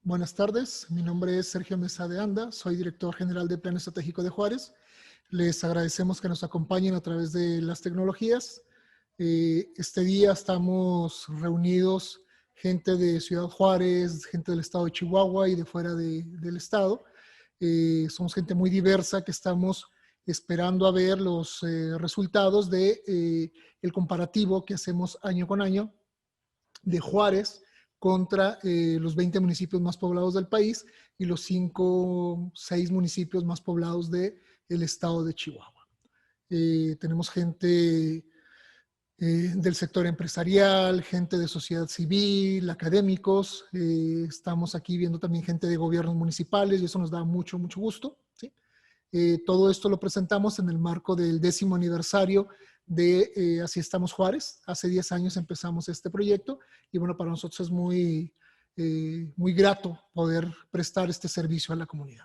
Buenas tardes, mi nombre es Sergio Mesa de Anda, soy director general de Plan Estratégico de Juárez. Les agradecemos que nos acompañen a través de las tecnologías. Este día estamos reunidos gente de Ciudad Juárez, gente del estado de Chihuahua y de fuera del estado. Somos gente muy diversa que estamos esperando a ver los resultados de el comparativo que hacemos año con año de Juárez contra los 20 municipios más poblados del país y los 5, 6 municipios más poblados del estado de Chihuahua. Tenemos gente del sector empresarial, gente de sociedad civil, académicos. Estamos aquí viendo también gente de gobiernos municipales y eso nos da mucho, mucho gusto. ¿Sí? Todo esto lo presentamos en el marco del 10º aniversario de Así Estamos Juárez. Hace 10 años empezamos este proyecto y bueno, para nosotros es muy grato poder prestar este servicio a la comunidad.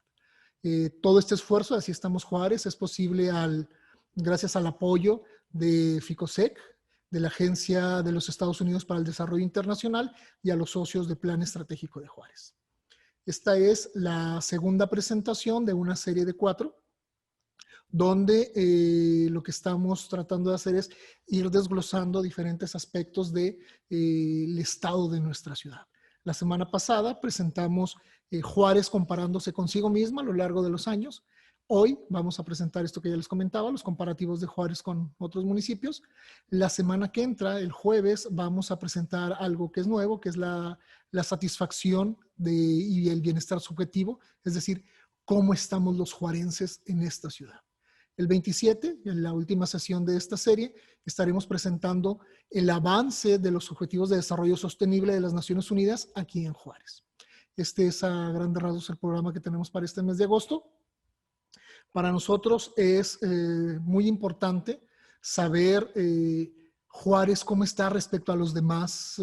Todo este esfuerzo de Así Estamos Juárez es posible gracias al apoyo de FICOSEC, de la Agencia de los Estados Unidos para el Desarrollo Internacional y a los socios de Plan Estratégico de Juárez. Esta es la segunda presentación de una serie de 4, donde lo que estamos tratando de hacer es ir desglosando diferentes aspectos del estado de nuestra ciudad. La semana pasada presentamos Juárez comparándose consigo misma a lo largo de los años. Hoy vamos a presentar esto que ya les comentaba, los comparativos de Juárez con otros municipios. La semana que entra, el jueves, vamos a presentar algo que es nuevo, que es la satisfacción y el bienestar subjetivo, es decir, cómo estamos los juarenses en esta ciudad. El 27, en la última sesión de esta serie, estaremos presentando el avance de los Objetivos de Desarrollo Sostenible de las Naciones Unidas aquí en Juárez. Este es a grandes rasgos el programa que tenemos para este mes de agosto. Para nosotros es muy importante saber Juárez cómo está respecto a los demás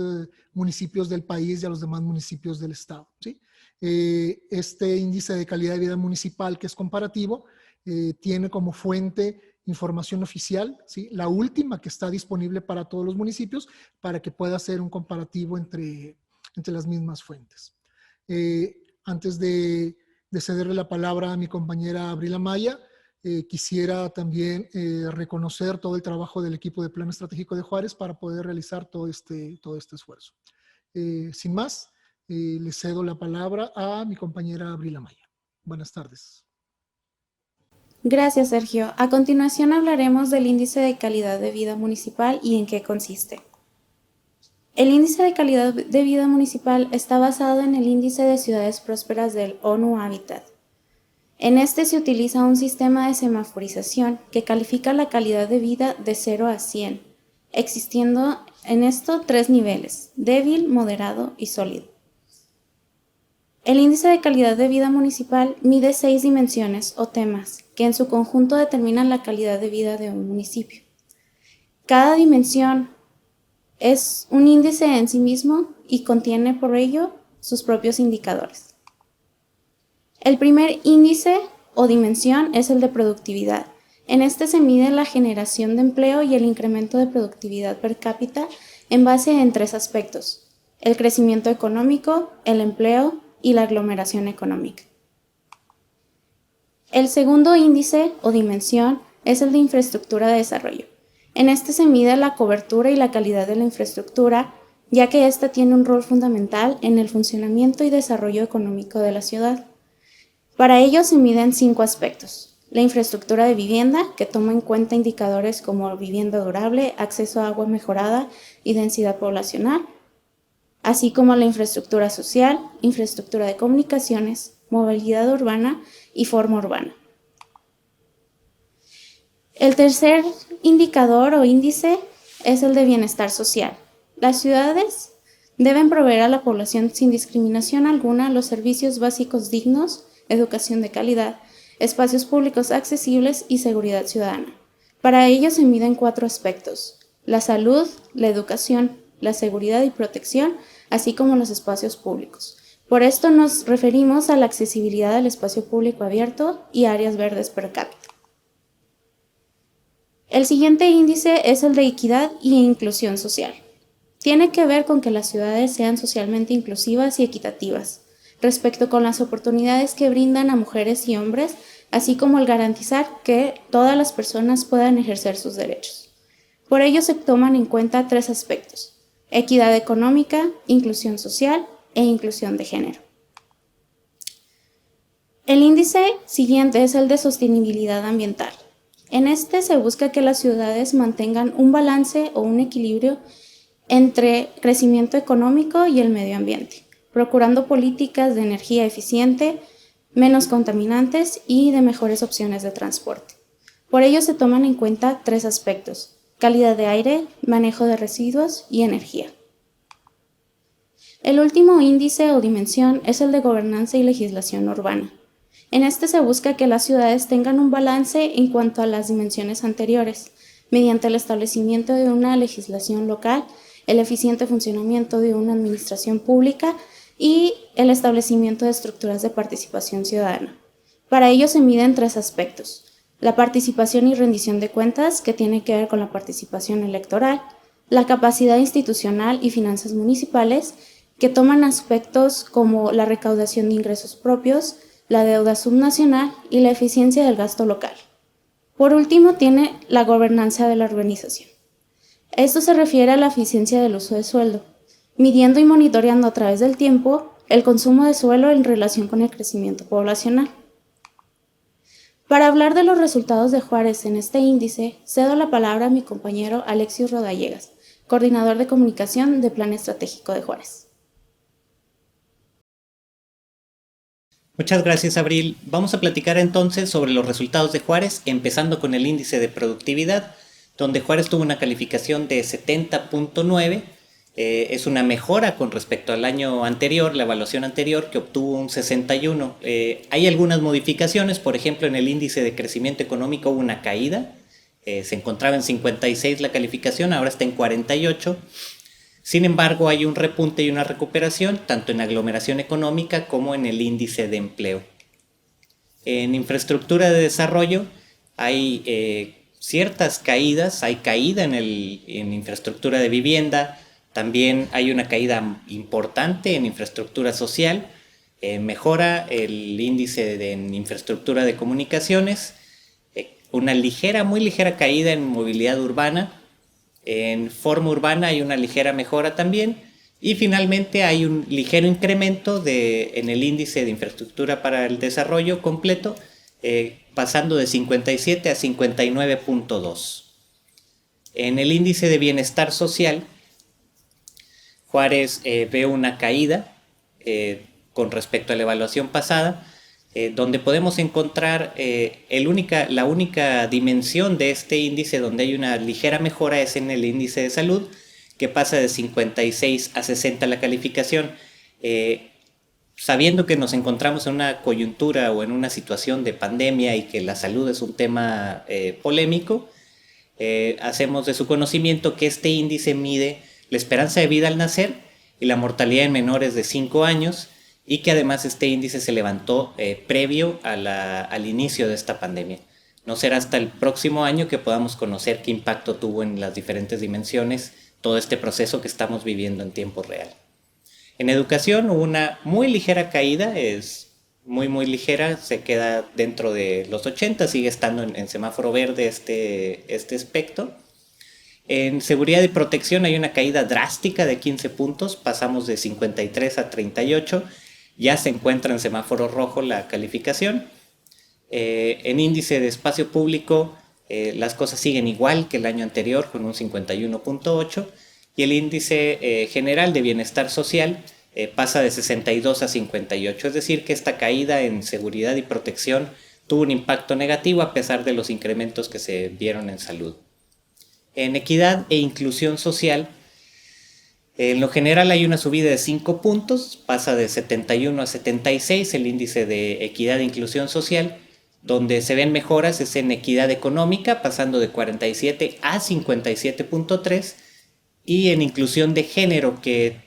municipios del país y a los demás municipios del estado. ¿Sí? Este índice de calidad de vida municipal, que es comparativo, tiene como fuente información oficial, ¿sí? La última que está disponible para todos los municipios para que pueda hacer un comparativo entre las mismas fuentes. Antes de cederle la palabra a mi compañera Abril Amaya, quisiera también reconocer todo el trabajo del equipo de Plan Estratégico de Juárez para poder realizar todo este esfuerzo. Sin más, le cedo la palabra a mi compañera Abril Amaya. Buenas tardes. Gracias, Sergio. A continuación hablaremos del índice de calidad de vida municipal y en qué consiste. El índice de calidad de vida municipal está basado en el índice de ciudades prósperas del ONU Habitat. En este se utiliza un sistema de semaforización que califica la calidad de vida de 0 a 100, existiendo en esto 3 niveles: débil, moderado y sólido. El índice de calidad de vida municipal mide 6 dimensiones o temas que en su conjunto determinan la calidad de vida de un municipio. Cada dimensión es un índice en sí mismo y contiene por ello sus propios indicadores. El primer índice o dimensión es el de productividad. En este se mide la generación de empleo y el incremento de productividad per cápita en base en 3 aspectos: el crecimiento económico, el empleo y la aglomeración económica. El segundo índice o dimensión es el de infraestructura de desarrollo. En este se mide la cobertura y la calidad de la infraestructura, ya que ésta tiene un rol fundamental en el funcionamiento y desarrollo económico de la ciudad. Para ello se miden 5 aspectos: la infraestructura de vivienda, que toma en cuenta indicadores como vivienda durable, acceso a agua mejorada y densidad poblacional, así como la infraestructura social, infraestructura de comunicaciones, movilidad urbana y forma urbana. El tercer indicador o índice es el de bienestar social. Las ciudades deben proveer a la población sin discriminación alguna los servicios básicos dignos, educación de calidad, espacios públicos accesibles y seguridad ciudadana. Para ello se miden 4 aspectos: la salud, la educación, la seguridad y protección, así como los espacios públicos. Por esto nos referimos a la accesibilidad al espacio público abierto y áreas verdes per cápita. El siguiente índice es el de equidad y inclusión social. Tiene que ver con que las ciudades sean socialmente inclusivas y equitativas, respecto con las oportunidades que brindan a mujeres y hombres, así como el garantizar que todas las personas puedan ejercer sus derechos. Por ello se toman en cuenta 3 aspectos: equidad económica, inclusión social e inclusión de género. El índice siguiente es el de sostenibilidad ambiental. En este se busca que las ciudades mantengan un balance o un equilibrio entre crecimiento económico y el medio ambiente, procurando políticas de energía eficiente, menos contaminantes y de mejores opciones de transporte. Por ello se toman en cuenta 3 aspectos: calidad de aire, manejo de residuos y energía. El último índice o dimensión es el de gobernanza y legislación urbana. En este se busca que las ciudades tengan un balance en cuanto a las dimensiones anteriores, mediante el establecimiento de una legislación local, el eficiente funcionamiento de una administración pública y el establecimiento de estructuras de participación ciudadana. Para ello se miden 3 aspectos: la participación y rendición de cuentas, que tiene que ver con la participación electoral, la capacidad institucional y finanzas municipales, que toman aspectos como la recaudación de ingresos propios, la deuda subnacional y la eficiencia del gasto local. Por último, tiene la gobernanza de la urbanización. Esto se refiere a la eficiencia del uso de suelo, midiendo y monitoreando a través del tiempo el consumo de suelo en relación con el crecimiento poblacional. Para hablar de los resultados de Juárez en este índice, cedo la palabra a mi compañero Alexios Rodallegas, coordinador de comunicación de Plan Estratégico de Juárez. Muchas gracias, Abril. Vamos a platicar entonces sobre los resultados de Juárez, empezando con el índice de productividad, donde Juárez tuvo una calificación de 70.9. Es una mejora con respecto al año anterior, la evaluación anterior, que obtuvo un 61. Hay algunas modificaciones, por ejemplo, en el índice de crecimiento económico hubo una caída. Se encontraba en 56 la calificación, ahora está en 48. Sin embargo, hay un repunte y una recuperación tanto en aglomeración económica como en el índice de empleo. En infraestructura de desarrollo hay ciertas caídas, hay caída en infraestructura de vivienda, también hay una caída importante en infraestructura social, mejora el índice en infraestructura de comunicaciones, una muy ligera caída en movilidad urbana. En forma urbana hay una ligera mejora también, y finalmente hay un ligero incremento en el índice de infraestructura para el desarrollo completo, pasando de 57 a 59.2. En el índice de bienestar social, Juárez ve una caída con respecto a la evaluación pasada, donde podemos encontrar la única dimensión de este índice donde hay una ligera mejora es en el índice de salud, que pasa de 56 a 60 la calificación. Sabiendo que nos encontramos en una coyuntura o en una situación de pandemia y que la salud es un tema polémico, hacemos de su conocimiento que este índice mide la esperanza de vida al nacer y la mortalidad en menores de 5 años, y que además este índice se levantó previo al inicio de esta pandemia. No será hasta el próximo año que podamos conocer qué impacto tuvo en las diferentes dimensiones todo este proceso que estamos viviendo en tiempo real. En educación hubo una muy ligera caída, es muy ligera, se queda dentro de los 80, sigue estando en semáforo verde este aspecto. En seguridad y protección hay una caída drástica de 15 puntos, pasamos de 53 a 38, ya se encuentra en semáforo rojo la calificación. En índice de espacio público las cosas siguen igual que el año anterior con un 51.8, y el índice general de bienestar social pasa de 62 a 58, es decir que esta caída en seguridad y protección tuvo un impacto negativo a pesar de los incrementos que se vieron en salud. En equidad e inclusión social, en lo general hay una subida de 5 puntos, pasa de 71 a 76 el índice de equidad e inclusión social. Donde se ven mejoras es en equidad económica, pasando de 47 a 57.3, y en inclusión de género, que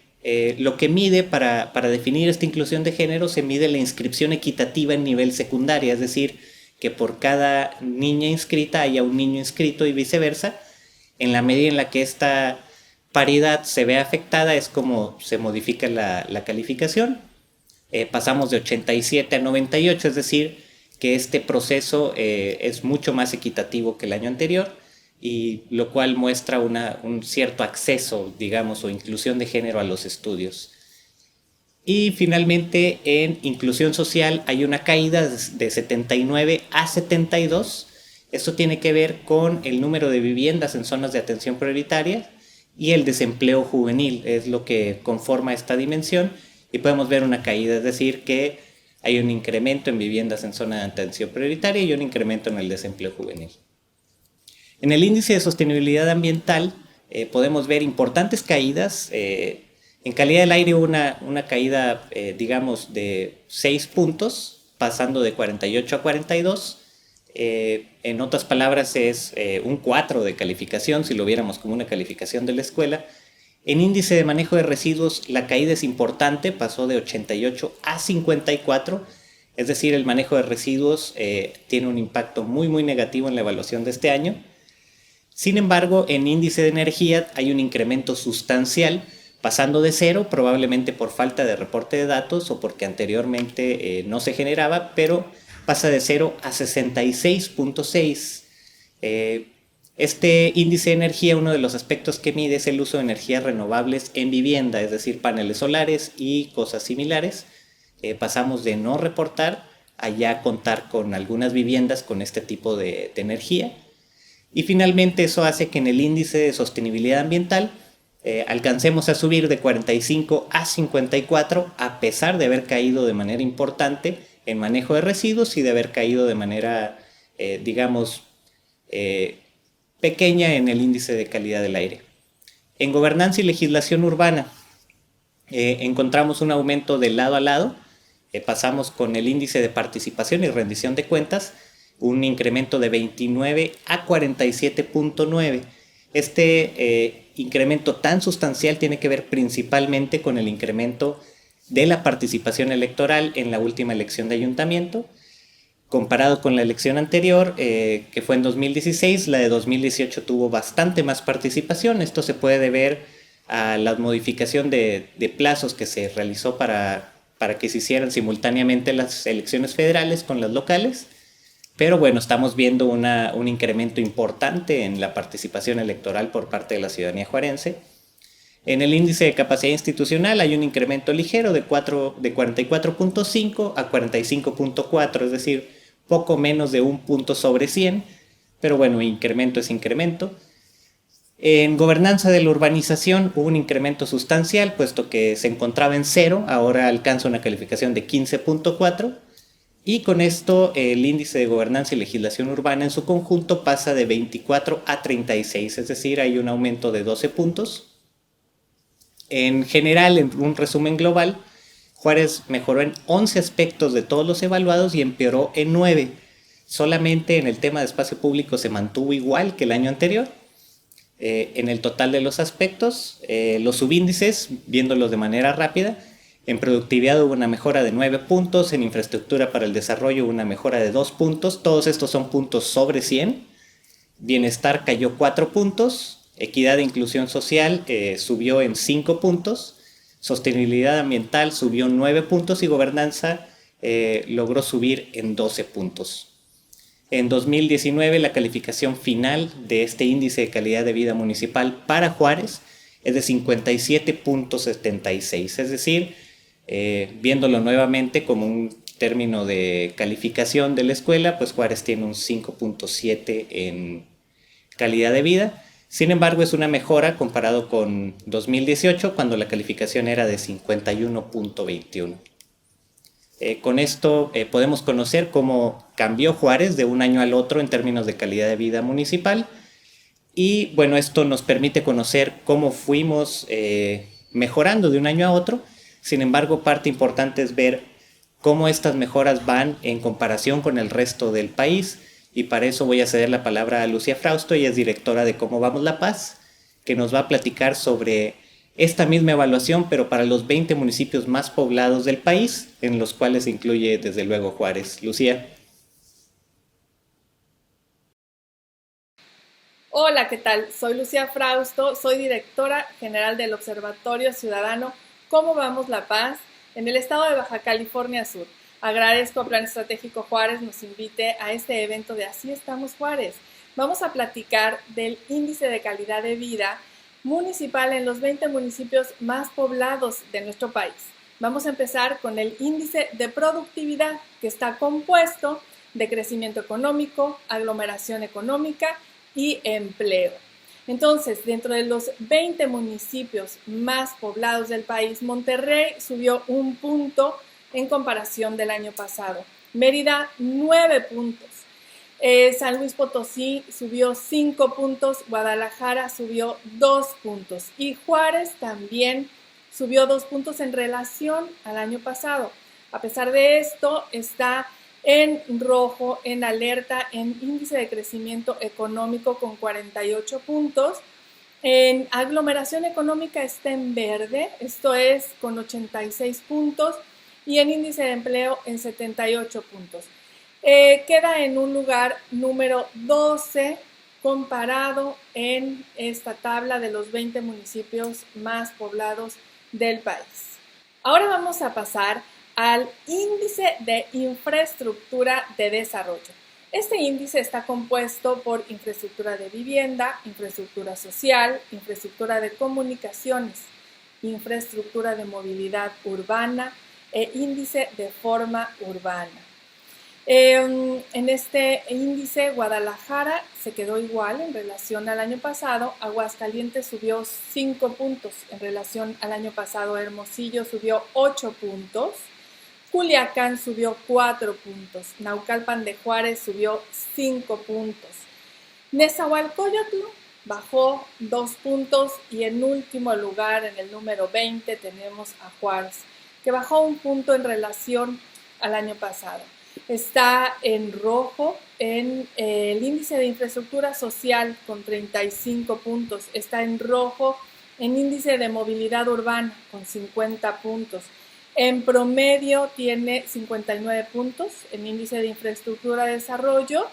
lo que mide para definir esta inclusión de género se mide la inscripción equitativa en nivel secundaria, es decir, que por cada niña inscrita haya un niño inscrito y viceversa. En la medida en la que esta paridad se ve afectada es como se modifica la calificación. pasamos de 87 a 98, es decir, que este proceso es mucho más equitativo que el año anterior, y lo cual muestra un cierto acceso, digamos, o inclusión de género a los estudios. Y finalmente en inclusión social hay una caída de 79 a 72. Esto tiene que ver con el número de viviendas en zonas de atención prioritaria y el desempleo juvenil, es lo que conforma esta dimensión, y podemos ver una caída, es decir, que hay un incremento en viviendas en zona de atención prioritaria y un incremento en el desempleo juvenil. En el índice de sostenibilidad ambiental podemos ver importantes caídas. En calidad del aire hubo una caída, digamos, de 6 puntos, pasando de 48 a 42. En otras palabras, es un 4 de calificación, si lo viéramos como una calificación de la escuela. En índice de manejo de residuos, la caída es importante, pasó de 88 a 54. Es decir, el manejo de residuos tiene un impacto muy, muy negativo en la evaluación de este año. Sin embargo, en índice de energía hay un incremento sustancial, pasando de 0, probablemente por falta de reporte de datos o porque anteriormente no se generaba, pero pasa de 0 a 66.6. Este índice de energía, uno de los aspectos que mide es el uso de energías renovables en vivienda, es decir, paneles solares y cosas similares. Pasamos de no reportar a ya contar con algunas viviendas con este tipo de energía. Y finalmente eso hace que en el índice de sostenibilidad ambiental alcancemos a subir de 45 a 54, a pesar de haber caído de manera importante en manejo de residuos y de haber caído de manera, digamos, pequeña en el índice de calidad del aire. En gobernanza y legislación urbana encontramos un aumento de lado a lado. Pasamos con el índice de participación y rendición de cuentas, un incremento de 29 a 47.9. Este incremento tan sustancial tiene que ver principalmente con el incremento de la participación electoral en la última elección de ayuntamiento. Comparado con la elección anterior, que fue en 2016, la de 2018 tuvo bastante más participación. Esto se puede deber a la modificación de plazos que se realizó para que se hicieran simultáneamente las elecciones federales con las locales. Pero bueno, estamos viendo un incremento importante en la participación electoral por parte de la ciudadanía juarense. En el índice de capacidad institucional hay un incremento ligero de 44.5 a 45.4, es decir, poco menos de un punto sobre 100, pero bueno, incremento es incremento. En gobernanza de la urbanización hubo un incremento sustancial, puesto que se encontraba en 0, ahora alcanza una calificación de 15.4. Y con esto el índice de gobernanza y legislación urbana en su conjunto pasa de 24 a 36, es decir, hay un aumento de 12 puntos. En general, en un resumen global, Juárez mejoró en 11 aspectos de todos los evaluados y empeoró en 9. Solamente en el tema de espacio público se mantuvo igual que el año anterior. En el total de los aspectos, los subíndices, viéndolos de manera rápida, en productividad hubo una mejora de 9 puntos, en infraestructura para el desarrollo hubo una mejora de 2 puntos, todos estos son puntos sobre 100. Bienestar cayó 4 puntos, equidad e inclusión social subió en 5 puntos, sostenibilidad ambiental subió 9 puntos y gobernanza logró subir en 12 puntos. En 2019 la calificación final de este índice de calidad de vida municipal para Juárez es de 57.76, es decir, viéndolo nuevamente como un término de calificación de la escuela, pues Juárez tiene un 5.7 en calidad de vida. Sin embargo, es una mejora comparado con 2018, cuando la calificación era de 51.21. Con esto podemos conocer cómo cambió Juárez de un año al otro en términos de calidad de vida municipal. Y bueno, esto nos permite conocer cómo fuimos mejorando de un año a otro. Sin embargo, parte importante es ver cómo estas mejoras van en comparación con el resto del país. Y para eso voy a ceder la palabra a Lucía Frausto, ella es directora de Cómo Vamos La Paz, que nos va a platicar sobre esta misma evaluación, pero para los 20 municipios más poblados del país, en los cuales se incluye desde luego Juárez. Lucía. Hola, ¿qué tal? Soy Lucía Frausto, soy directora general del Observatorio Ciudadano Cómo Vamos La Paz en el estado de Baja California Sur. Agradezco a Plan Estratégico Juárez nos invite a este evento de Así Estamos Juárez. Vamos a platicar del índice de calidad de vida municipal en los 20 municipios más poblados de nuestro país. Vamos a empezar con el índice de productividad, que está compuesto de crecimiento económico, aglomeración económica y empleo. Entonces, dentro de los 20 municipios más poblados del país, Monterrey subió 1 punto en comparación del año pasado. Mérida, 9 puntos. San Luis Potosí subió 5 puntos. Guadalajara subió 2 puntos. Y Juárez también subió 2 puntos en relación al año pasado. A pesar de esto, está en rojo, en alerta, en índice de crecimiento económico con 48 puntos. En aglomeración económica está en verde, esto es con 86 puntos. Y en índice de empleo en 78 puntos. Queda en un lugar número 12 comparado en esta tabla de los 20 municipios más poblados del país. Ahora vamos a pasar al índice de infraestructura de desarrollo. Este índice está compuesto por infraestructura de vivienda, infraestructura social, infraestructura de comunicaciones, infraestructura de movilidad urbana e índice de forma urbana. En este índice, Guadalajara se quedó igual en relación al año pasado. Aguascalientes subió 5 puntos en relación al año pasado. Hermosillo subió 8 puntos. Culiacán subió 4 puntos. Naucalpan de Juárez subió 5 puntos. Nezahualcóyotl bajó 2 puntos y en último lugar, en el número 20, tenemos a Juárez, que bajó 1 punto en relación al año pasado. Está en rojo en el índice de infraestructura social con 35 puntos. Está en rojo en índice de movilidad urbana con 50 puntos. En promedio tiene 59 puntos en índice de infraestructura de desarrollo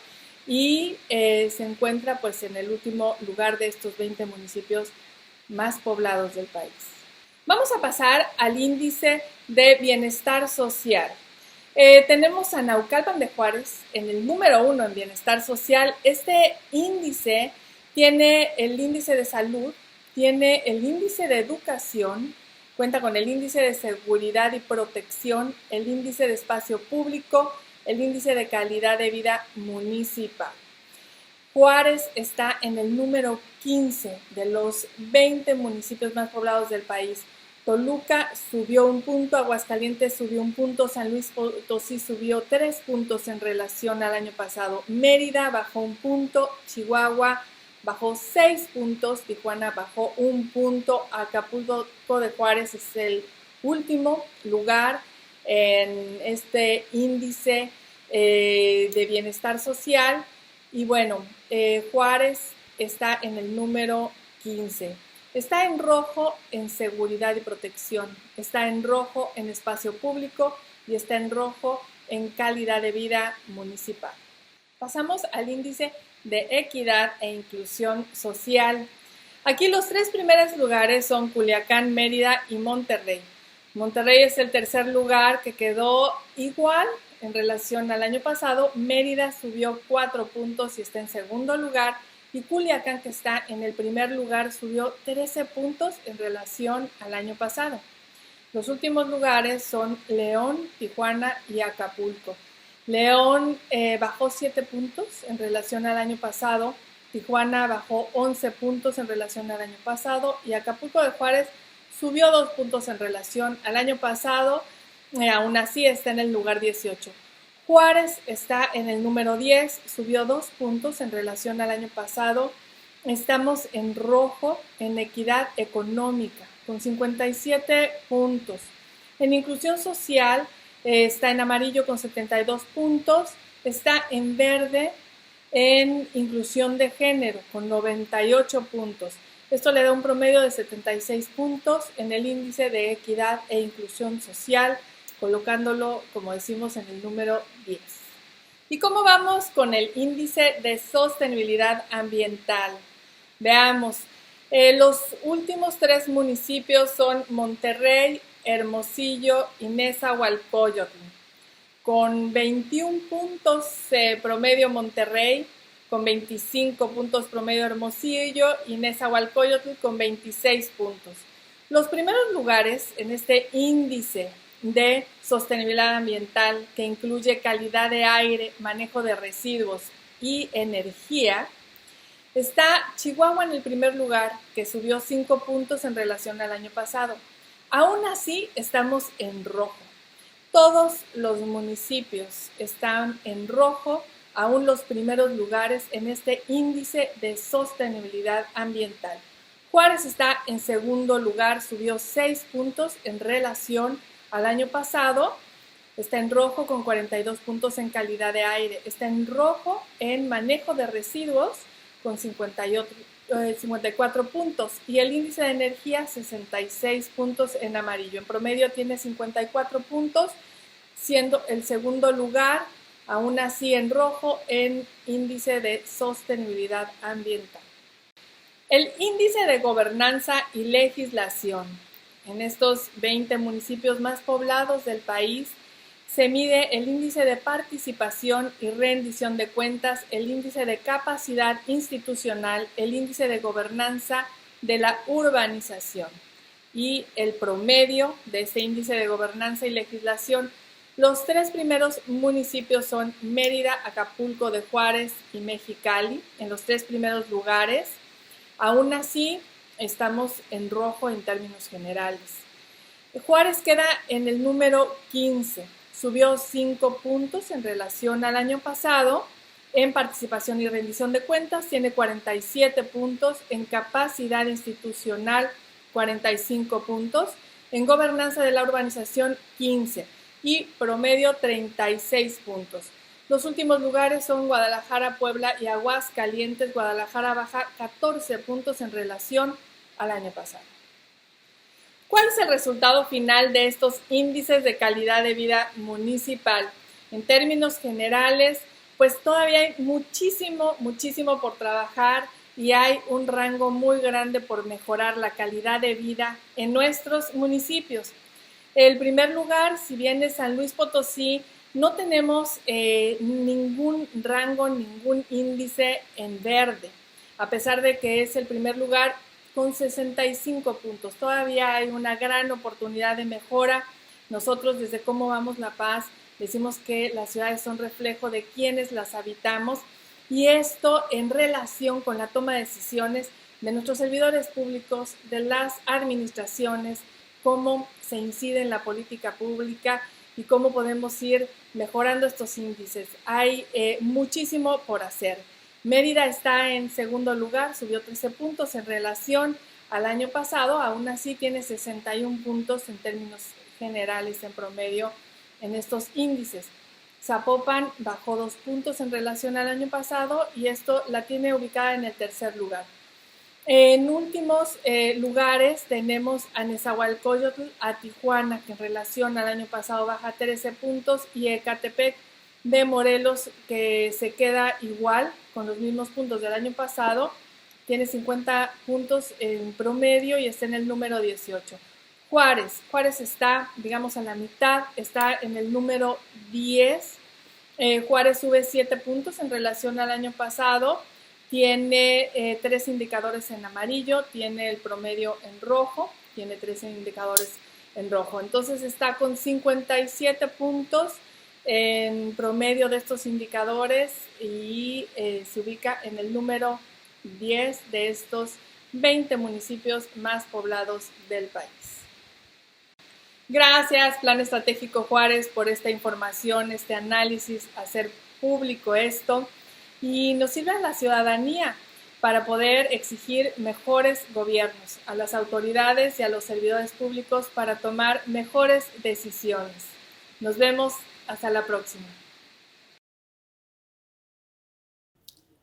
y se encuentra pues en el último lugar de estos 20 municipios más poblados del país. Vamos a pasar al índice de bienestar social. Tenemos a Naucalpan de Juárez en el número 1 en bienestar social. Este índice tiene el índice de salud, tiene el índice de educación, cuenta con el índice de seguridad y protección, el índice de espacio público, el índice de calidad de vida municipal. Juárez está en el número 15 de los 20 municipios más poblados del país. Toluca subió 1 punto, Aguascalientes subió 1 punto, San Luis Potosí subió 3 puntos en relación al año pasado. Mérida bajó 1 punto, Chihuahua bajó 6 puntos, Tijuana bajó 1 punto, Acapulco de Juárez es el último lugar en este índice de bienestar social. Y bueno, Juárez está en el número 15. Está en rojo en seguridad y protección, está en rojo en espacio público y está en rojo en calidad de vida municipal. Pasamos al índice de equidad e inclusión social. Aquí los 3 primeros lugares son Culiacán, Mérida y Monterrey. Monterrey es el tercer lugar que quedó igual en relación al año pasado. Mérida subió 4 puntos y está en segundo lugar. Y Culiacán, que está en el primer lugar, subió 13 puntos en relación al año pasado. Los últimos lugares son León, Tijuana y Acapulco. León bajó 7 puntos en relación al año pasado. Tijuana bajó 11 puntos en relación al año pasado. Y Acapulco de Juárez subió 2 puntos en relación al año pasado. Aún así está en el lugar 18. Juárez está en el número 10, subió 2 puntos en relación al año pasado. Estamos en rojo en equidad económica, con 57 puntos. En inclusión social está en amarillo con 72 puntos. Está en verde en inclusión de género, con 98 puntos. Esto le da un promedio de 76 puntos en el índice de equidad e inclusión social, colocándolo, como decimos, en el número 10. ¿Y cómo vamos con el índice de sostenibilidad ambiental? Veamos, los últimos 3 municipios son Monterrey, Hermosillo y Nezahualcóyotl. Con 21 puntos promedio Monterrey, con 25 puntos promedio Hermosillo y Nezahualcóyotl con 26 puntos. Los primeros lugares en este índice de sostenibilidad ambiental, que incluye calidad de aire, manejo de residuos y energía, está Chihuahua en el primer lugar, que subió 5 puntos en relación al año pasado. Aún así, estamos en rojo. Todos los municipios están en rojo, aún los primeros lugares en este índice de sostenibilidad ambiental. Juárez está en segundo lugar, subió 6 puntos en relación al año pasado. Está en rojo con 42 puntos en calidad de aire. Está en rojo en manejo de residuos con 54 puntos. Y el índice de energía, 66 puntos en amarillo. En promedio tiene 54 puntos, siendo el segundo lugar, aún así en rojo, en índice de sostenibilidad ambiental. El índice de gobernanza y legislación. En estos 20 municipios más poblados del país se mide el índice de participación y rendición de cuentas, el índice de capacidad institucional, el índice de gobernanza de la urbanización y el promedio de este índice de gobernanza y legislación. Los 3 primeros municipios son Mérida, Acapulco de Juárez y Mexicali, en los 3 primeros lugares. Aún así, estamos en rojo en términos generales. Juárez queda en el número 15, subió 5 puntos en relación al año pasado. En participación y rendición de cuentas tiene 47 puntos, en capacidad institucional 45 puntos, en gobernanza de la urbanización 15 y promedio 36 puntos. Los últimos lugares son Guadalajara, Puebla y Aguascalientes. Guadalajara baja 14 puntos en relación al año pasado. ¿Cuál es el resultado final de estos índices de calidad de vida municipal? En términos generales, pues todavía hay muchísimo por trabajar y hay un rango muy grande por mejorar la calidad de vida en nuestros municipios. El primer lugar, si bien es San Luis Potosí, no tenemos ningún rango, ningún índice en verde, a pesar de que es el primer lugar con 65 puntos. Todavía hay una gran oportunidad de mejora. Nosotros desde Cómo Vamos La Paz decimos que las ciudades son reflejo de quienes las habitamos y esto en relación con la toma de decisiones de nuestros servidores públicos, de las administraciones, cómo se incide en la política pública y cómo podemos ir mejorando estos índices. Hay muchísimo por hacer. Mérida está en segundo lugar, subió 13 puntos en relación al año pasado, aún así tiene 61 puntos en términos generales en promedio en estos índices. Zapopan bajó 2 puntos en relación al año pasado y esto la tiene ubicada en el tercer lugar. En últimos lugares tenemos a Nezahualcóyotl, a Tijuana, que en relación al año pasado baja 13 puntos, y Ecatepec de Morelos, que se queda igual con los mismos puntos del año pasado, tiene 50 puntos en promedio y está en el número 18. Juárez está, digamos, a la mitad, está en el número 10. Juárez sube 7 puntos en relación al año pasado. Tiene 3 indicadores en amarillo, tiene el promedio en rojo, tiene 3 indicadores en rojo. Entonces está con 57 puntos en promedio de estos indicadores y se ubica en el número 10 de estos 20 municipios más poblados del país. Gracias, Plan Estratégico Juárez, por esta información, este análisis, hacer público esto. Y nos sirve a la ciudadanía para poder exigir mejores gobiernos, a las autoridades y a los servidores públicos para tomar mejores decisiones. Nos vemos, hasta la próxima.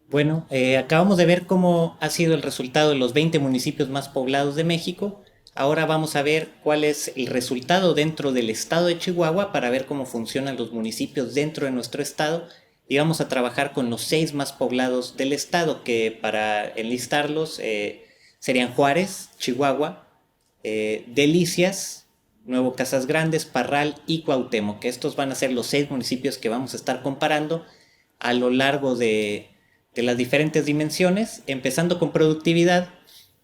Bueno, acabamos de ver cómo ha sido el resultado de los 20 municipios más poblados de México. Ahora vamos a ver cuál es el resultado dentro del estado de Chihuahua para ver cómo funcionan los municipios dentro de nuestro estado. Y vamos a trabajar con los 6 más poblados del estado, que para enlistarlos serían Juárez, Chihuahua, Delicias, Nuevo Casas Grandes, Parral y Cuauhtémoc, que estos van a ser los 6 municipios que vamos a estar comparando a lo largo de las diferentes dimensiones, empezando con productividad,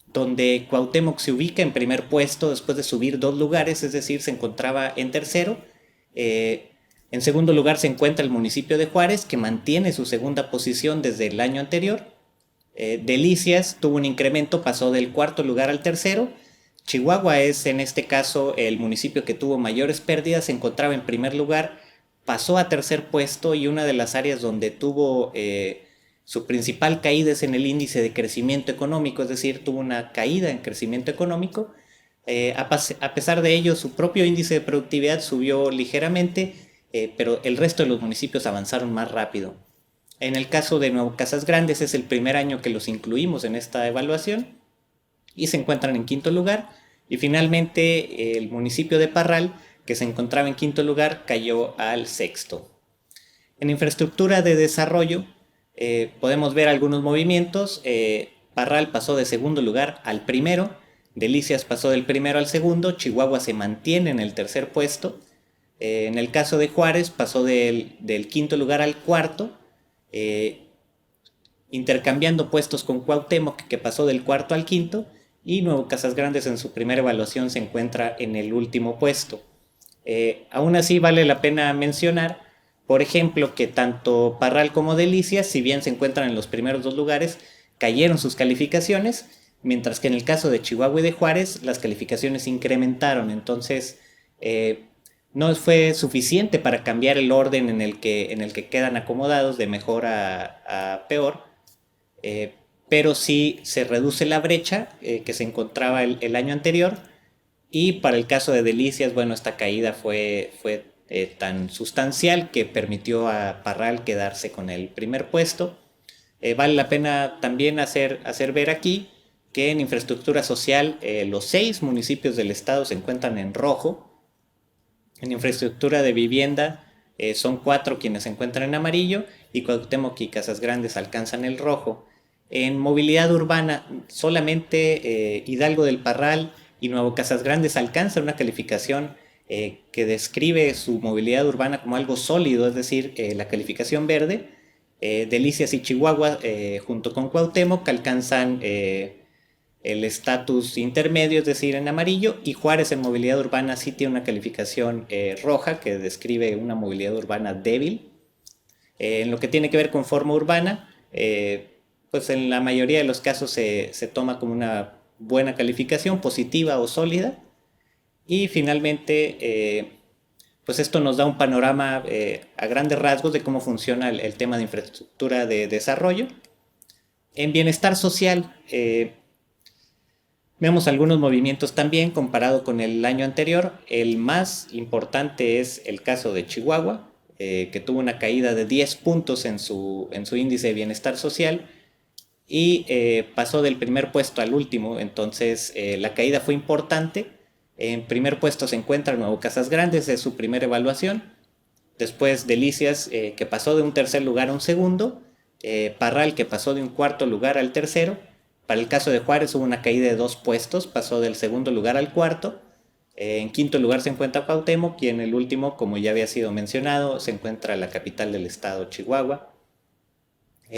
donde Cuauhtémoc se ubica en primer puesto después de subir 2 lugares, es decir, se encontraba en tercero. En segundo lugar se encuentra el municipio de Juárez, que mantiene su segunda posición desde el año anterior. Delicias tuvo un incremento, pasó del cuarto lugar al tercero. Chihuahua es en este caso el municipio que tuvo mayores pérdidas, se encontraba en primer lugar, pasó a tercer puesto, y una de las áreas donde tuvo su principal caída es en el índice de crecimiento económico, es decir, tuvo una caída en crecimiento económico. A pesar de ello, su propio índice de productividad subió ligeramente, pero el resto de los municipios avanzaron más rápido. En el caso de Nuevo Casas Grandes es el primer año que los incluimos en esta evaluación y se encuentran en quinto lugar. Y finalmente el municipio de Parral, que se encontraba en quinto lugar, cayó al sexto. En infraestructura de desarrollo podemos ver algunos movimientos. Parral pasó de segundo lugar al primero, Delicias pasó del primero al segundo, Chihuahua se mantiene en el tercer puesto. En el caso de Juárez pasó del quinto lugar al cuarto, intercambiando puestos con Cuauhtémoc, que pasó del cuarto al quinto, y Nuevo Casas Grandes en su primera evaluación se encuentra en el último puesto. Aún así vale la pena mencionar, por ejemplo, que tanto Parral como Delicias, si bien se encuentran en los primeros 2 lugares, cayeron sus calificaciones, mientras que en el caso de Chihuahua y de Juárez las calificaciones incrementaron. Entonces no fue suficiente para cambiar el orden en el que quedan acomodados de mejor a peor, pero sí se reduce la brecha que se encontraba el año anterior. Y para el caso de Delicias, bueno, esta caída fue tan sustancial que permitió a Parral quedarse con el primer puesto. Vale la pena también hacer ver aquí que en infraestructura social los 6 municipios del estado se encuentran en rojo. En infraestructura de vivienda son 4 quienes se encuentran en amarillo, y Cuauhtémoc y Casas Grandes alcanzan el rojo. En movilidad urbana solamente Hidalgo del Parral y Nuevo Casas Grandes alcanzan una calificación que describe su movilidad urbana como algo sólido, es decir, la calificación verde. Delicias y Chihuahua junto con Cuauhtémoc alcanzan el estatus intermedio, es decir, en amarillo, y Juárez en movilidad urbana sí tiene una calificación roja, que describe una movilidad urbana débil. En lo que tiene que ver con forma urbana, pues en la mayoría de los casos se toma como una buena calificación, positiva o sólida. Y finalmente, pues esto nos da un panorama a grandes rasgos de cómo funciona el tema de infraestructura de desarrollo. En bienestar social, vemos algunos movimientos también comparado con el año anterior. El más importante es el caso de Chihuahua, que tuvo una caída de 10 puntos en su índice de bienestar social y pasó del primer puesto al último. Entonces la caída fue importante. En primer puesto se encuentra Nuevo Casas Grandes de su primera evaluación. Después Delicias, que pasó de un tercer lugar a un segundo. Parral, que pasó de un cuarto lugar al tercero. Para el caso de Juárez hubo una caída de 2 puestos, pasó del segundo lugar al cuarto. En quinto lugar se encuentra Cuauhtémoc, y en el último, como ya había sido mencionado, se encuentra la capital del estado, Chihuahua.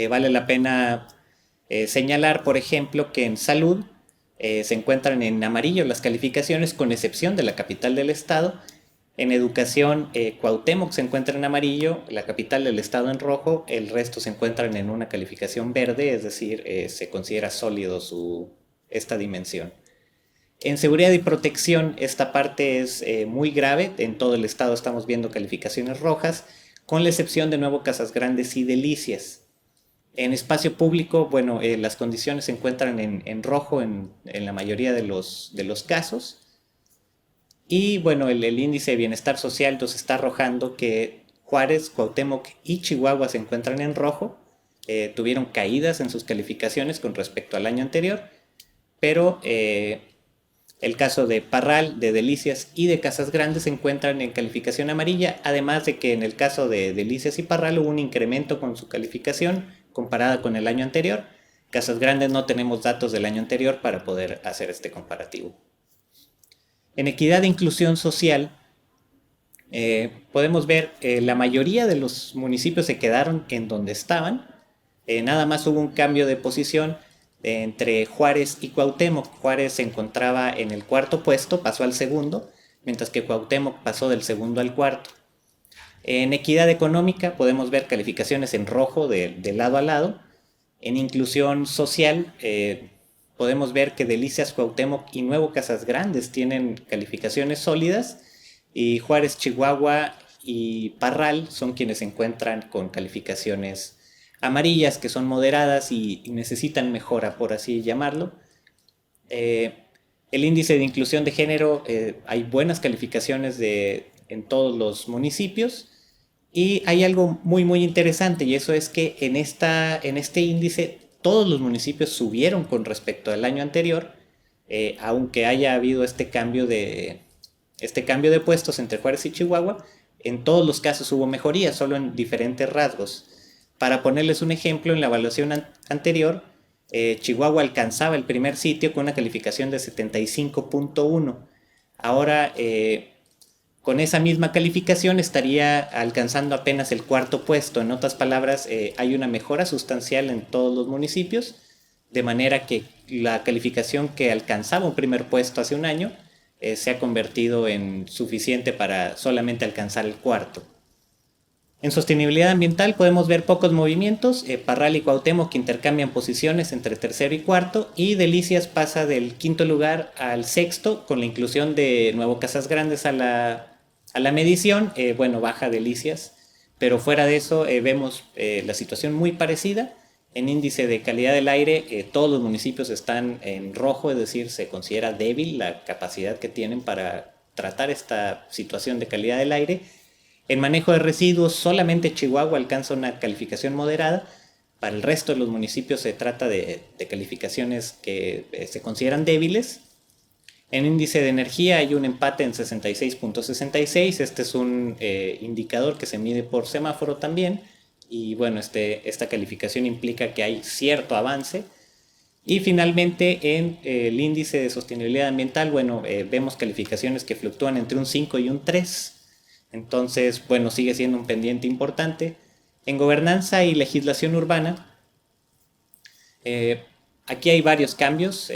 Vale la pena señalar, por ejemplo, que en salud se encuentran en amarillo las calificaciones, con excepción de la capital del estado. En educación, Cuauhtémoc se encuentra en amarillo, la capital del estado en rojo, el resto se encuentran en una calificación verde, es decir, se considera sólido esta dimensión. En seguridad y protección, esta parte es muy grave. En todo el estado estamos viendo calificaciones rojas, con la excepción de Nuevo Casas Grandes y Delicias. En espacio público, bueno, las condiciones se encuentran en rojo en la mayoría de los casos. Y bueno, el índice de bienestar social nos está arrojando que Juárez, Cuauhtémoc y Chihuahua se encuentran en rojo. Tuvieron caídas en sus calificaciones con respecto al año anterior, pero el caso de Parral, de Delicias y de Casas Grandes se encuentran en calificación amarilla, además de que en el caso de Delicias y Parral hubo un incremento con su calificación comparada con el año anterior. Casas Grandes no tenemos datos del año anterior para poder hacer este comparativo. En equidad e inclusión social, podemos ver la mayoría de los municipios se quedaron en donde estaban. Nada más hubo un cambio de posición entre Juárez y Cuauhtémoc. Juárez se encontraba en el cuarto puesto, pasó al segundo, mientras que Cuauhtémoc pasó del segundo al cuarto. En equidad económica podemos ver calificaciones en rojo de lado a lado. En inclusión social podemos ver que Delicias, Cuauhtémoc y Nuevo Casas Grandes tienen calificaciones sólidas, y Juárez, Chihuahua y Parral son quienes se encuentran con calificaciones amarillas, que son moderadas y necesitan mejora, por así llamarlo. El índice de inclusión de género, hay buenas calificaciones en todos los municipios, y hay algo muy interesante, y eso es que en este índice todos los municipios subieron con respecto al año anterior, aunque haya habido este cambio de puestos entre Juárez y Chihuahua. En todos los casos hubo mejoría, solo en diferentes rasgos. Para ponerles un ejemplo, en la evaluación anterior, Chihuahua alcanzaba el primer sitio con una calificación de 75.1. Ahora, con esa misma calificación estaría alcanzando apenas el cuarto puesto. En otras palabras, hay una mejora sustancial en todos los municipios, de manera que la calificación que alcanzaba un primer puesto hace un año se ha convertido en suficiente para solamente alcanzar el cuarto. En sostenibilidad ambiental podemos ver pocos movimientos. Parral y Cuauhtémoc intercambian posiciones entre tercero y cuarto, y Delicias pasa del quinto lugar al sexto con la inclusión de Nuevo Casas Grandes a la medición. Baja Delicias, pero fuera de eso vemos la situación muy parecida. En índice de calidad del aire, todos los municipios están en rojo, es decir, se considera débil la capacidad que tienen para tratar esta situación de calidad del aire. En manejo de residuos, solamente Chihuahua alcanza una calificación moderada. Para el resto de los municipios se trata de calificaciones que se consideran débiles. En índice de energía hay un empate en 66.66. Este es un indicador que se mide por semáforo también. Y esta calificación implica que hay cierto avance. Y finalmente, en el índice de sostenibilidad ambiental, vemos calificaciones que fluctúan entre un 5 y un 3. Entonces, sigue siendo un pendiente importante. En gobernanza y legislación urbana, aquí hay varios cambios.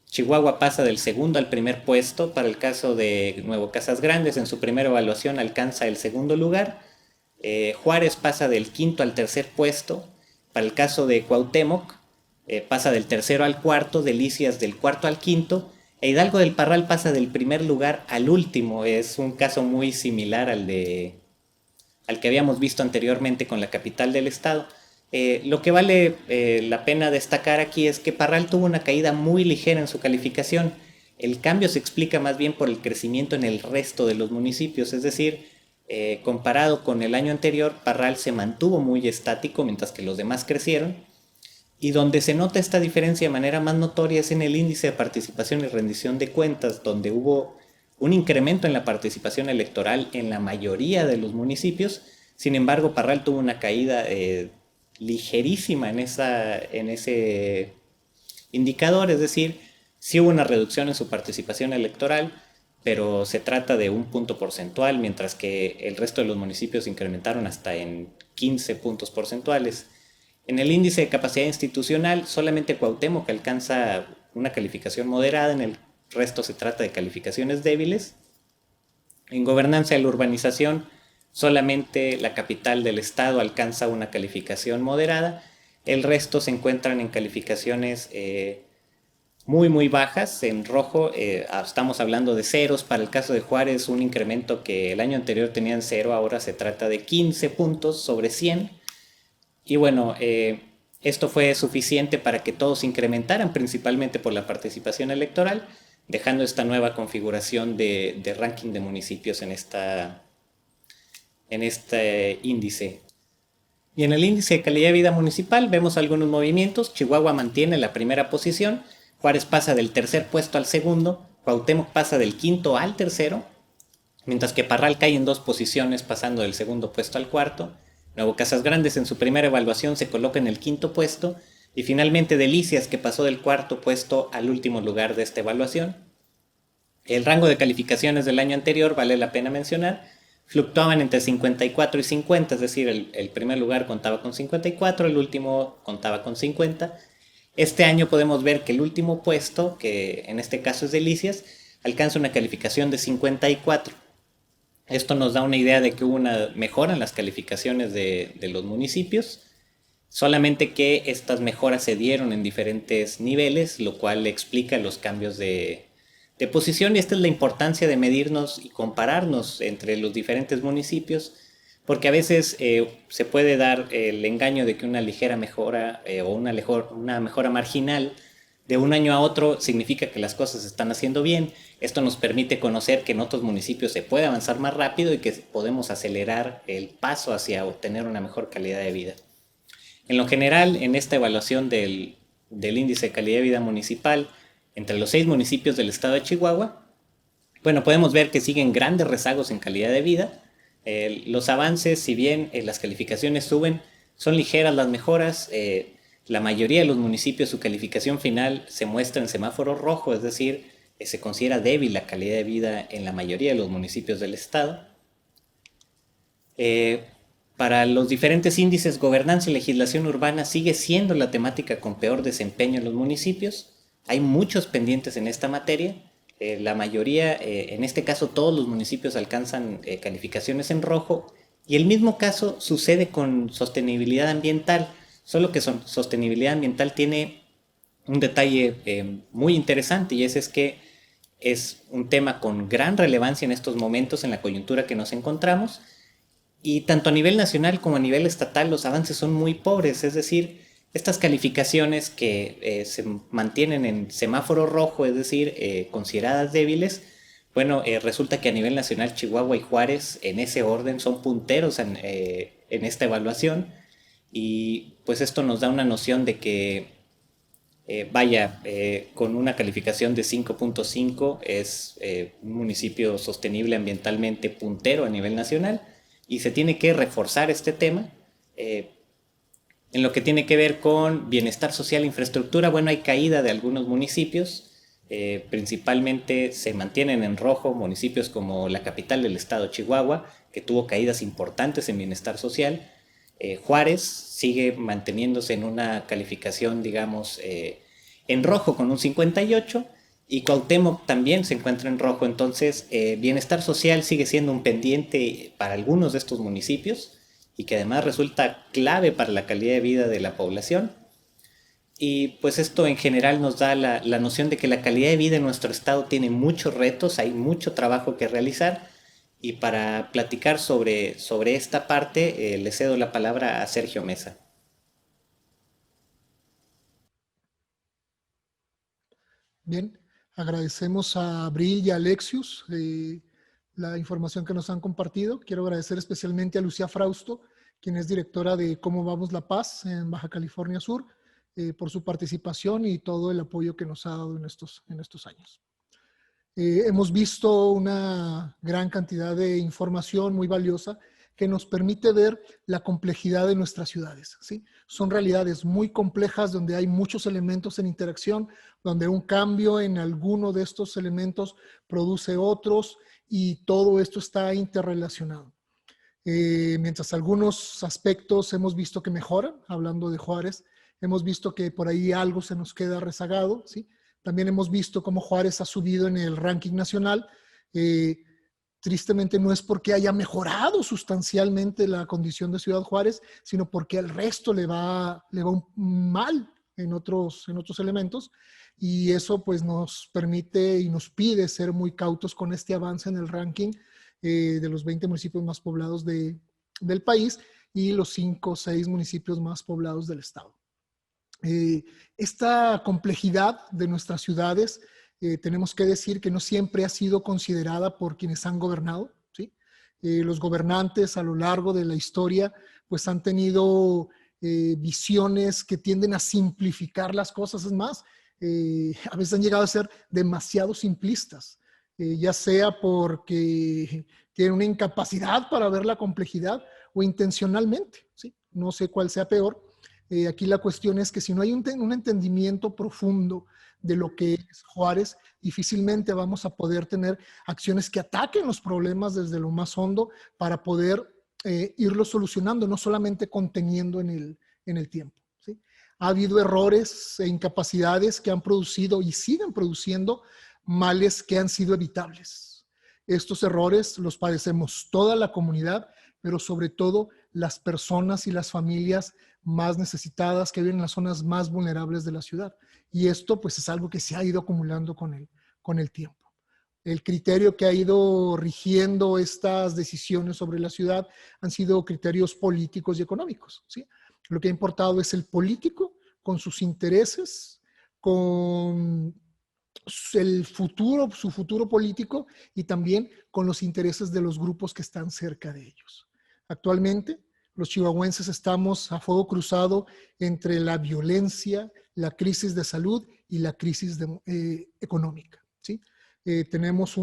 Chihuahua pasa del segundo al primer puesto. Para el caso de Nuevo Casas Grandes, en su primera evaluación alcanza el segundo lugar. Juárez pasa del quinto al tercer puesto. Para el caso de Cuauhtémoc, pasa del tercero al cuarto, Delicias del cuarto al quinto, e Hidalgo del Parral pasa del primer lugar al último. Es un caso muy similar al que habíamos visto anteriormente con la capital del estado. Lo que vale la pena destacar aquí es que Parral tuvo una caída muy ligera en su calificación. El cambio se explica más bien por el crecimiento en el resto de los municipios, es decir, comparado con el año anterior, Parral se mantuvo muy estático mientras que los demás crecieron, y donde se nota esta diferencia de manera más notoria es en el índice de participación y rendición de cuentas, donde hubo un incremento en la participación electoral en la mayoría de los municipios. Sin embargo, Parral tuvo una caída ligerísima en ese indicador, es decir, sí hubo una reducción en su participación electoral, pero se trata de un punto porcentual, mientras que el resto de los municipios incrementaron hasta en 15 puntos porcentuales. En el índice de capacidad institucional, solamente Cuauhtémoc alcanza una calificación moderada, en el resto se trata de calificaciones débiles. En gobernanza de la urbanización, solamente la capital del estado alcanza una calificación moderada, el resto se encuentran en calificaciones muy bajas. En rojo estamos hablando de ceros. Para el caso de Juárez, un incremento que el año anterior tenían 0, ahora se trata de 15 puntos sobre 100. Y esto fue suficiente para que todos incrementaran, principalmente por la participación electoral, dejando esta nueva configuración de ranking de municipios en este índice. Y en el índice de calidad de vida municipal vemos algunos movimientos. Chihuahua mantiene la primera posición, Juárez pasa del tercer puesto al segundo, Cuauhtémoc pasa del quinto al tercero, mientras que Parral cae en 2 posiciones, pasando del segundo puesto al cuarto. Nuevo Casas Grandes en su primera evaluación se coloca en el quinto puesto, y finalmente Delicias, que pasó del cuarto puesto al último lugar de esta evaluación. El rango de calificaciones del año anterior, vale la pena mencionar, fluctuaban entre 54 y 50, es decir, el primer lugar contaba con 54, el último contaba con 50. Este año podemos ver que el último puesto, que en este caso es Delicias, alcanza una calificación de 54. Esto nos da una idea de que hubo una mejora en las calificaciones de los municipios, solamente que estas mejoras se dieron en diferentes niveles, lo cual explica los cambios de posición, y esta es la importancia de medirnos y compararnos entre los diferentes municipios, porque a veces se puede dar el engaño de que una ligera mejora o una mejora marginal de un año a otro significa que las cosas se están haciendo bien. Esto nos permite conocer que en otros municipios se puede avanzar más rápido y que podemos acelerar el paso hacia obtener una mejor calidad de vida. En lo general, en esta evaluación del índice de calidad de vida municipal, entre los 6 municipios del estado de Chihuahua, bueno, podemos ver que siguen grandes rezagos en calidad de vida. Los avances, si bien las calificaciones suben, son ligeras las mejoras. La mayoría de los municipios, su calificación final se muestra en semáforo rojo, es decir, se considera débil la calidad de vida en la mayoría de los municipios del estado. Para los diferentes índices, gobernanza y legislación urbana sigue siendo la temática con peor desempeño en los municipios. Hay muchos pendientes en esta materia. La mayoría, en este caso todos los municipios alcanzan calificaciones en rojo, y el mismo caso sucede con sostenibilidad ambiental, solo que sostenibilidad ambiental tiene un detalle muy interesante, y ese es que es un tema con gran relevancia en estos momentos en la coyuntura que nos encontramos, y tanto a nivel nacional como a nivel estatal los avances son muy pobres, es decir, estas calificaciones que se mantienen en semáforo rojo, es decir, consideradas débiles, bueno, resulta que a nivel nacional Chihuahua y Juárez en ese orden son punteros en esta evaluación, y pues esto nos da una noción de que, con una calificación de 5.5 es un municipio sostenible ambientalmente puntero a nivel nacional, y se tiene que reforzar este tema. En lo que tiene que ver con bienestar social e infraestructura, bueno, hay caída de algunos municipios, principalmente se mantienen en rojo municipios como la capital del estado, Chihuahua, que tuvo caídas importantes en bienestar social. Juárez sigue manteniéndose en una calificación, digamos, en rojo con un 58, y Cuauhtémoc también se encuentra en rojo. Entonces, bienestar social sigue siendo un pendiente para algunos de estos municipios, y que además resulta clave para la calidad de vida de la población. Y pues esto en general nos da la noción de que la calidad de vida en nuestro estado tiene muchos retos, hay mucho trabajo que realizar, y para platicar sobre esta parte le cedo la palabra a Sergio Mesa. Bien, agradecemos a Abril y a Alexius la información que nos han compartido. Quiero agradecer especialmente a Lucía Frausto, quien es directora de Cómo Vamos La Paz en Baja California Sur, por su participación y todo el apoyo que nos ha dado en estos años. Hemos visto una gran cantidad de información muy valiosa que nos permite ver la complejidad de nuestras ciudades, ¿sí? Son realidades muy complejas donde hay muchos elementos en interacción, donde un cambio en alguno de estos elementos produce otros, y todo esto está interrelacionado. Mientras algunos aspectos hemos visto que mejoran, hablando de Juárez, hemos visto que por ahí algo se nos queda rezagado, ¿sí? También hemos visto cómo Juárez ha subido en el ranking nacional. Tristemente no es porque haya mejorado sustancialmente la condición de Ciudad Juárez, sino porque al resto le va mal en otros elementos, y eso pues nos permite y nos pide ser muy cautos con este avance en el ranking de los 20 municipios más poblados del país y los 5 o 6 municipios más poblados del estado. Esta complejidad de nuestras ciudades, tenemos que decir que no siempre ha sido considerada por quienes han gobernado, ¿sí? Los gobernantes a lo largo de la historia pues han tenido visiones que tienden a simplificar las cosas. Es más, a veces han llegado a ser demasiado simplistas, ya sea porque tienen una incapacidad para ver la complejidad o intencionalmente, ¿sí? No sé cuál sea peor. Aquí la cuestión es que si no hay un entendimiento profundo de lo que es Juárez, difícilmente vamos a poder tener acciones que ataquen los problemas desde lo más hondo para poder irlos solucionando, no solamente conteniendo en el tiempo, ¿sí? Ha habido errores e incapacidades que han producido y siguen produciendo males que han sido evitables. Estos errores los padecemos toda la comunidad, pero sobre todo las personas y las familias más necesitadas que viven en las zonas más vulnerables de la ciudad. Y esto pues es algo que se ha ido acumulando con el tiempo. El criterio que ha ido rigiendo estas decisiones sobre la ciudad han sido criterios políticos y económicos, ¿sí? Lo que ha importado es el político con sus intereses, con su futuro político y también con los intereses de los grupos que están cerca de ellos. Actualmente, los chihuahuenses estamos a fuego cruzado entre la violencia, la crisis de salud y la crisis económica, ¿sí? Tenemos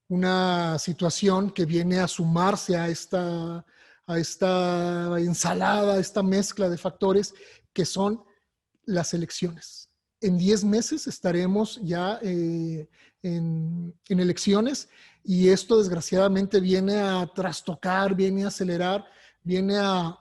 una situación que viene a sumarse a esta ensalada, a esta mezcla de factores que son las elecciones. En 10 meses estaremos ya en elecciones y esto desgraciadamente viene a trastocar, viene a acelerar, viene a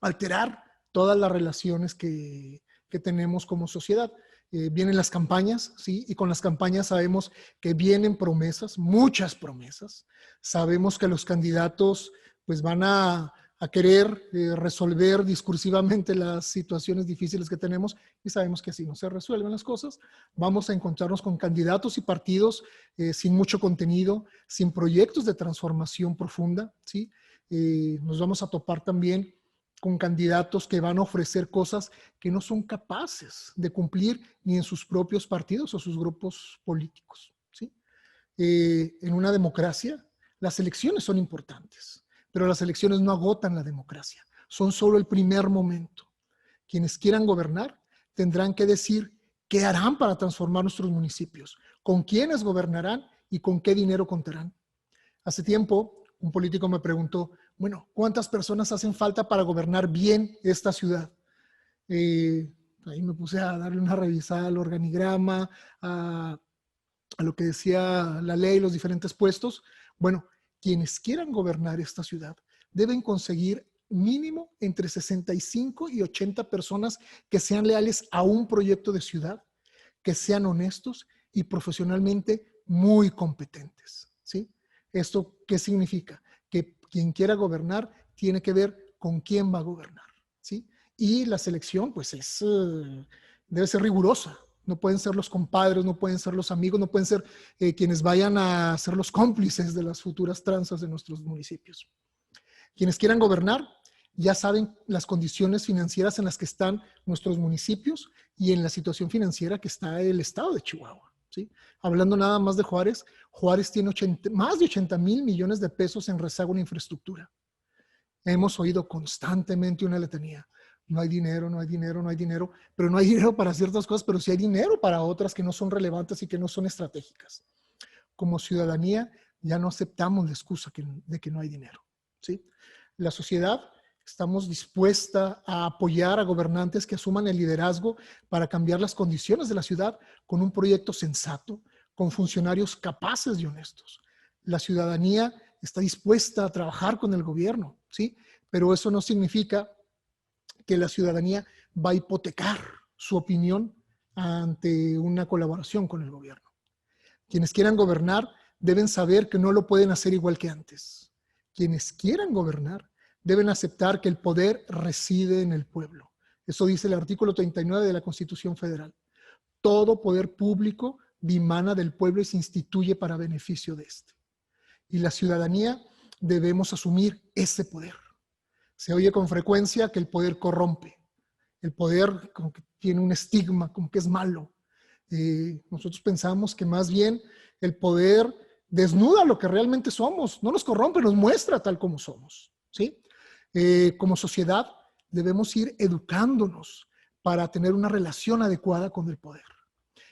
alterar todas las relaciones que tenemos como sociedad. Vienen las campañas, ¿sí? Y con las campañas sabemos que vienen promesas, muchas promesas. Sabemos que los candidatos pues van a querer resolver discursivamente las situaciones difíciles que tenemos y sabemos que si no se resuelven las cosas, vamos a encontrarnos con candidatos y partidos sin mucho contenido, sin proyectos de transformación profunda, ¿sí? Nos vamos a topar también con candidatos que van a ofrecer cosas que no son capaces de cumplir ni en sus propios partidos o sus grupos políticos, ¿sí? En una democracia, las elecciones son importantes, pero las elecciones no agotan la democracia, son solo el primer momento. Quienes quieran gobernar tendrán que decir qué harán para transformar nuestros municipios, con quiénes gobernarán y con qué dinero contarán. Hace tiempo, un político me preguntó, bueno, ¿cuántas personas hacen falta para gobernar bien esta ciudad? Ahí me puse a darle una revisada al organigrama, a lo que decía la ley, los diferentes puestos. Bueno, quienes quieran gobernar esta ciudad deben conseguir mínimo entre 65 y 80 personas que sean leales a un proyecto de ciudad, que sean honestos y profesionalmente muy competentes, ¿sí? ¿Esto qué significa? Que quien quiera gobernar tiene que ver con quién va a gobernar, ¿sí? Y la selección, pues, debe ser rigurosa. No pueden ser los compadres, no pueden ser los amigos, no pueden ser quienes vayan a ser los cómplices de las futuras tranzas de nuestros municipios. Quienes quieran gobernar ya saben las condiciones financieras en las que están nuestros municipios y en la situación financiera que está el estado de Chihuahua, ¿sí? Hablando nada más de Juárez, Juárez tiene más de 80,000 millones de pesos en rezago en infraestructura. Hemos oído constantemente una letanía. No hay dinero, no hay dinero, no hay dinero, pero no hay dinero para ciertas cosas, pero sí hay dinero para otras que no son relevantes y que no son estratégicas. Como ciudadanía ya no aceptamos la excusa de que no hay dinero, ¿sí? La sociedad estamos dispuesta a apoyar a gobernantes que asuman el liderazgo para cambiar las condiciones de la ciudad con un proyecto sensato, con funcionarios capaces y honestos. La ciudadanía está dispuesta a trabajar con el gobierno, ¿sí? Pero eso no significa que la ciudadanía va a hipotecar su opinión ante una colaboración con el gobierno. Quienes quieran gobernar deben saber que no lo pueden hacer igual que antes. Quienes quieran gobernar deben aceptar que el poder reside en el pueblo. Eso dice el artículo 39 de la Constitución Federal. Todo poder público dimana del pueblo y se instituye para beneficio de este. Y la ciudadanía debemos asumir ese poder. Se oye con frecuencia que el poder corrompe. El poder como que tiene un estigma, como que es malo. Nosotros pensamos que más bien el poder desnuda lo que realmente somos. No nos corrompe, nos muestra tal como somos, ¿sí? Como sociedad debemos ir educándonos para tener una relación adecuada con el poder.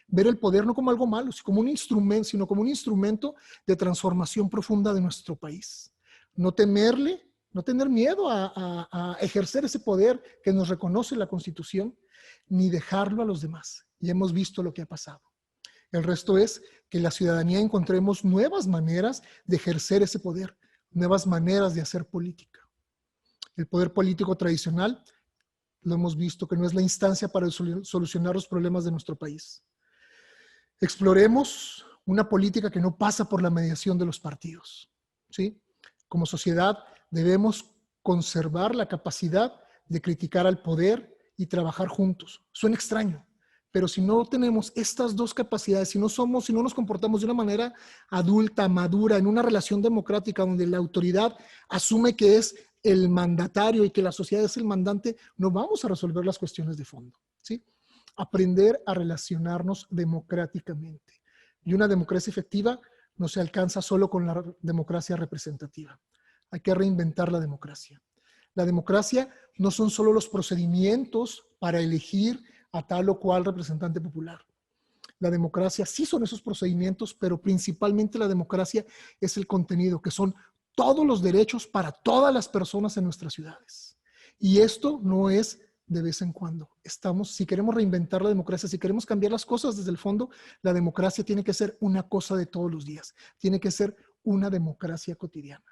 Ver el poder no como algo malo, sino como un instrumento de transformación profunda de nuestro país. No temerle, no tener miedo a ejercer ese poder que nos reconoce la Constitución, ni dejarlo a los demás. Y hemos visto lo que ha pasado. El resto es que la ciudadanía encontremos nuevas maneras de ejercer ese poder, nuevas maneras de hacer política. El poder político tradicional, lo hemos visto, que no es la instancia para solucionar los problemas de nuestro país. Exploremos una política que no pasa por la mediación de los partidos, ¿sí? Como sociedad debemos conservar la capacidad de criticar al poder y trabajar juntos. Suena extraño, pero si no tenemos estas dos capacidades, si no nos comportamos de una manera adulta, madura, en una relación democrática donde la autoridad asume que es el mandatario y que la sociedad es el mandante, no vamos a resolver las cuestiones de fondo, ¿sí? Aprender a relacionarnos democráticamente. Y una democracia efectiva no se alcanza solo con la democracia representativa. Hay que reinventar la democracia. La democracia no son solo los procedimientos para elegir a tal o cual representante popular. La democracia sí son esos procedimientos, pero principalmente la democracia es el contenido, que son todos los derechos para todas las personas en nuestras ciudades. Y esto no es de vez en cuando. Si queremos reinventar la democracia, si queremos cambiar las cosas desde el fondo, la democracia tiene que ser una cosa de todos los días. Tiene que ser una democracia cotidiana.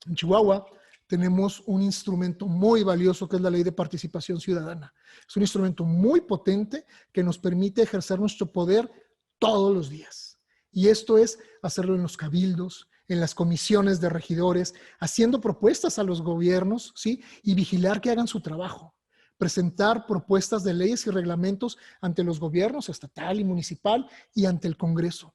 En Chihuahua tenemos un instrumento muy valioso que es la Ley de Participación Ciudadana. Es un instrumento muy potente que nos permite ejercer nuestro poder todos los días. Y esto es hacerlo en los cabildos, en las comisiones de regidores, haciendo propuestas a los gobiernos, ¿sí? Y vigilar que hagan su trabajo. Presentar propuestas de leyes y reglamentos ante los gobiernos estatal y municipal y ante el Congreso.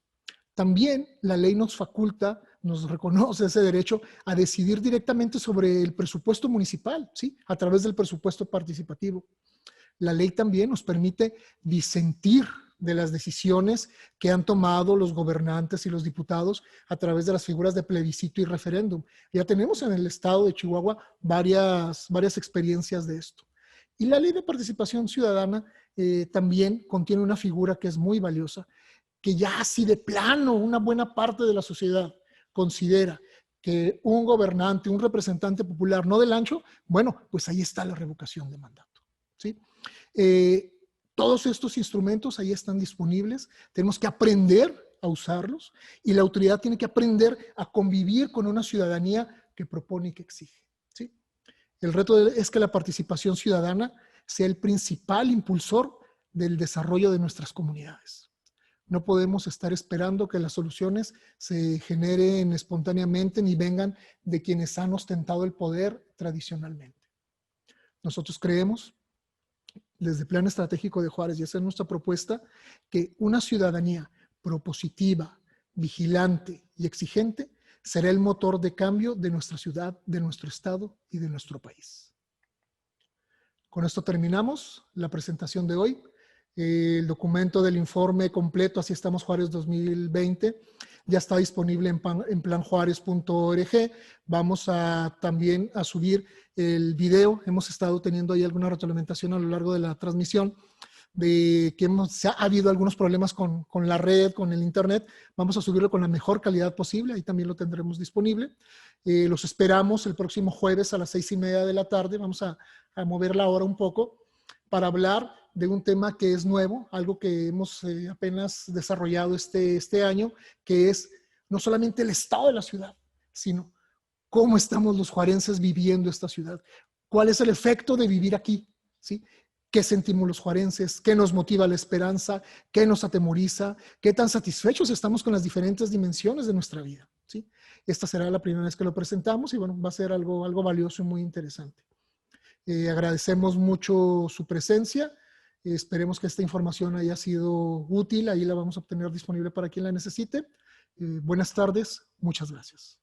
También la ley nos faculta, nos reconoce ese derecho a decidir directamente sobre el presupuesto municipal, ¿sí? A través del presupuesto participativo. La ley también nos permite disentir de las decisiones que han tomado los gobernantes y los diputados a través de las figuras de plebiscito y referéndum. Ya tenemos en el estado de Chihuahua varias experiencias de esto. Y la Ley de Participación Ciudadana también contiene una figura que es muy valiosa, que ya así de plano una buena parte de la sociedad considera que un gobernante, un representante popular no del ancho, bueno, pues ahí está la revocación de mandato, ¿sí? Todos estos instrumentos ahí están disponibles, tenemos que aprender a usarlos y la autoridad tiene que aprender a convivir con una ciudadanía que propone y que exige, ¿sí? El reto es que la participación ciudadana sea el principal impulsor del desarrollo de nuestras comunidades. No podemos estar esperando que las soluciones se generen espontáneamente ni vengan de quienes han ostentado el poder tradicionalmente. Nosotros creemos, desde Plan Estratégico de Juárez, y esa es nuestra propuesta, que una ciudadanía propositiva, vigilante y exigente será el motor de cambio de nuestra ciudad, de nuestro estado y de nuestro país. Con esto terminamos la presentación de hoy. El documento del informe completo, Así estamos Juárez 2020, ya está disponible en planjuárez.org. Vamos también a subir el video. Hemos estado teniendo ahí alguna retroalimentación a lo largo de la transmisión de que ha habido algunos problemas con la red, con el internet. Vamos a subirlo con la mejor calidad posible. Ahí también lo tendremos disponible. Los esperamos el próximo jueves a las 6:30 de la tarde. Vamos a mover la hora un poco para hablar de un tema que es nuevo, algo que hemos apenas desarrollado este año, que es no solamente el estado de la ciudad, sino cómo estamos los juarenses viviendo esta ciudad. ¿Cuál es el efecto de vivir aquí? ¿Sí? ¿Qué sentimos los juarenses? ¿Qué nos motiva la esperanza? ¿Qué nos atemoriza? ¿Qué tan satisfechos estamos con las diferentes dimensiones de nuestra vida? ¿Sí? Esta será la primera vez que lo presentamos y bueno, va a ser algo valioso y muy interesante. Agradecemos mucho su presencia. Esperemos que esta información haya sido útil. Ahí la vamos a obtener disponible para quien la necesite. Buenas tardes. Muchas gracias.